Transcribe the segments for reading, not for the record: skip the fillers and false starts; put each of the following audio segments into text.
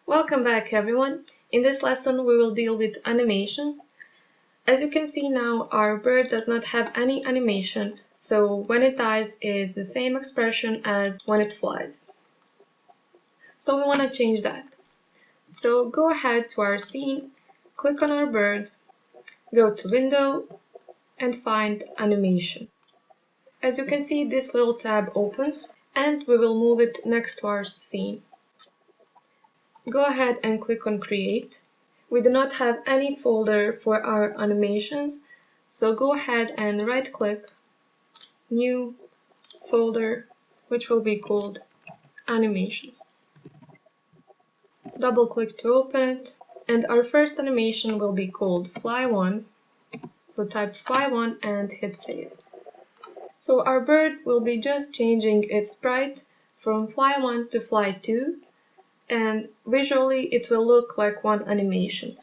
Welcome back everyone. In this lesson we will deal with animations. As you can see now, our bird does not have any animation, so when it dies it's the same expression as when it flies. So we want to change that. So go ahead to our scene, click on our bird, go to Window and find Animation. As you can see, this little tab opens and we will move it next to our scene. Go ahead and click on Create. We do not have any folder for our animations, so go ahead and right click, New folder, which will be called Animations. Double click to open it, and our first animation will be called Fly 1. So type Fly 1 and hit Save. So our bird will be just changing its sprite from Fly 1 to Fly 2, and visually it will look like one animation.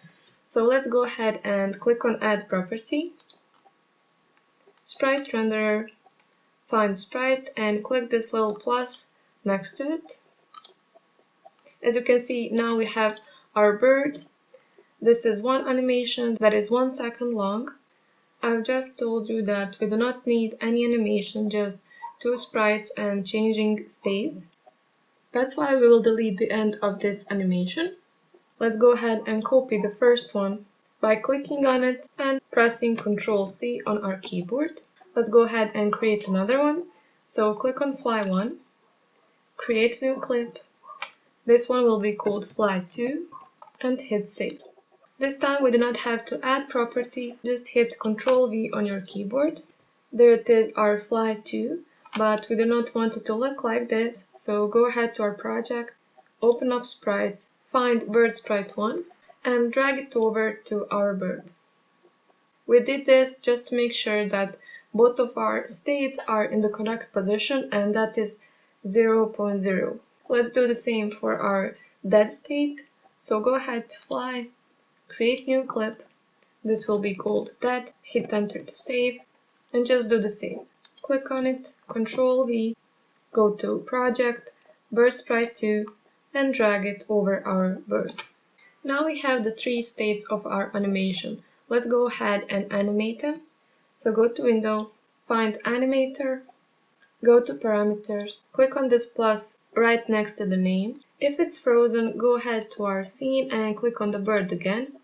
So let's go ahead and click on Add Property, Sprite Renderer, find Sprite and click this little plus next to it. As you can see, now we have our bird. This is one animation that is 1 second long. I've just told you that we do not need any animation, just two sprites and changing states. That's why we will delete the end of this animation. Let's go ahead and copy the first one by clicking on it and pressing Ctrl+C on our keyboard. Let's go ahead and create another one. So click on Fly 1, create a new clip. This one will be called Fly 2 and hit Save. This time we do not have to add property, just hit Ctrl+V on your keyboard. There it is, our Fly 2. But we do not want it to look like this, so go ahead to our project, open up sprites, find bird sprite 1 and drag it over to our bird. We did this just to make sure that both of our states are in the correct position, and that is 0.0. Let's do the same for our dead state. So go ahead to Fly, create new clip. This will be called dead, hit enter to save and just do the same. Click on it, Ctrl+V, go to Project, Bird Sprite 2, and drag it over our bird. Now we have the three states of our animation. Let's go ahead and animate them. So go to Window, find Animator, go to Parameters, click on this plus right next to the name. If it's frozen, go ahead to our scene and click on the bird again.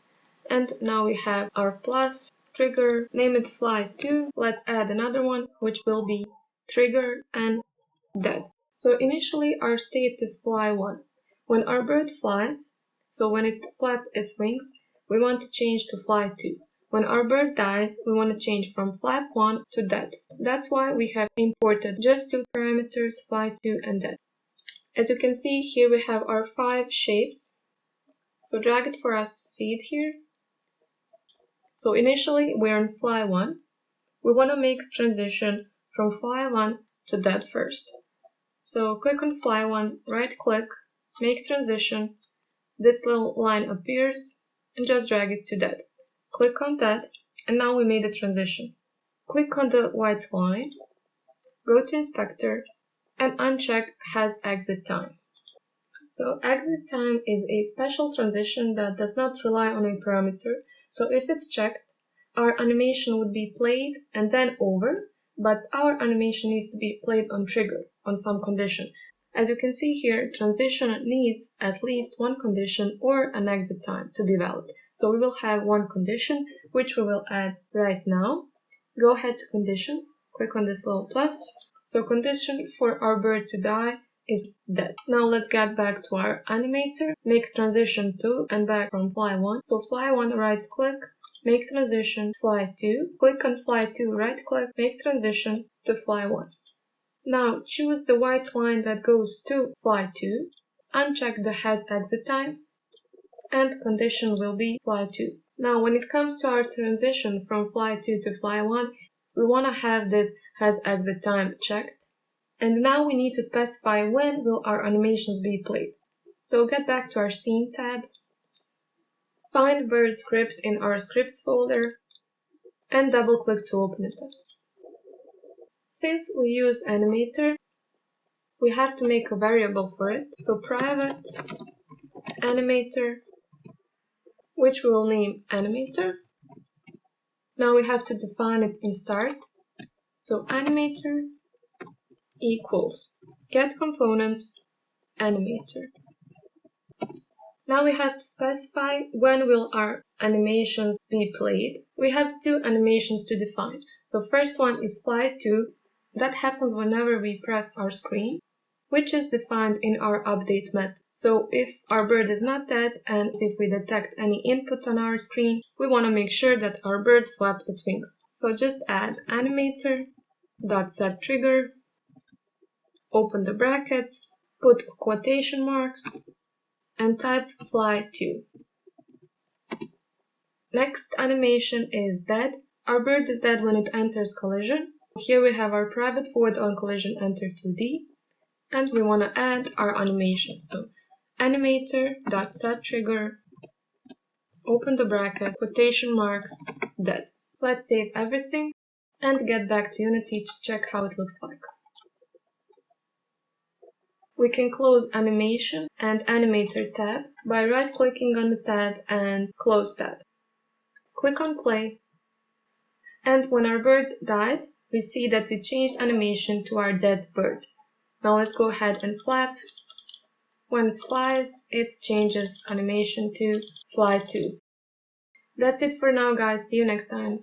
And now we have our plus, trigger, name it Fly 2, let's add another one, which will be trigger and dead. So initially our state is Fly 1. When our bird flies, so when it flaps its wings, we want to change to Fly 2. When our bird dies, we want to change from Flap 1 to dead. That's why we have imported just two parameters, Fly 2 and dead. As you can see, here we have our 5 shapes. So drag it for us to see it here. So initially we're on Fly 1. We want to make transition from Fly 1 to dead first. So click on Fly 1, right click, make transition. This little line appears and just drag it to dead. Click on dead and now we made a transition. Click on the white line, go to Inspector and uncheck Has Exit Time. So exit time is a special transition that does not rely on a parameter. So if it's checked, our animation would be played and then over, but our animation needs to be played on trigger, on some condition. As you can see here, transition needs at least one condition or an exit time to be valid. So we will have one condition, which we will add right now. Go ahead to Conditions, click on this little plus. So condition for our bird to die is dead. Now let's get back to our animator, make transition to and back from Fly 1. So Fly 1, right click, make transition, Fly 2, click on Fly 2, right click, make transition to Fly 1. Now choose the white line that goes to Fly 2, uncheck the Has Exit Time, and condition will be Fly 2. Now when it comes to our transition from Fly 2 to Fly 1, we want to have this Has Exit Time checked. And now we need to specify when will our animations be played. So get back to our Scene tab, find bird script in our scripts folder, and double click to open it up. Since we used animator, we have to make a variable for it. So private animator, which we will name animator. Now we have to define it in start. So animator equals getComponent animator. Now we have to specify when will our animations be played. We have two animations to define. So first one is fly to. That happens whenever we press our screen, which is defined in our update method. So if our bird is not dead and if we detect any input on our screen, we want to make sure that our bird flaps its wings. So just add animator.setTrigger, open the brackets, put quotation marks, and type fly to. Next animation is dead. Our bird is dead when it enters collision. Here we have our private void on collision enter 2D, and we want to add our animation. So animator.setTrigger, open the bracket, quotation marks, dead. Let's save everything and get back to Unity to check how it looks like. We can close Animation and Animator tab by right-clicking on the tab and Close tab. Click on Play, and when our bird died, we see that it changed animation to our dead bird. Now let's go ahead and flap. When it flies, it changes animation to fly to. That's it for now, guys. See you next time.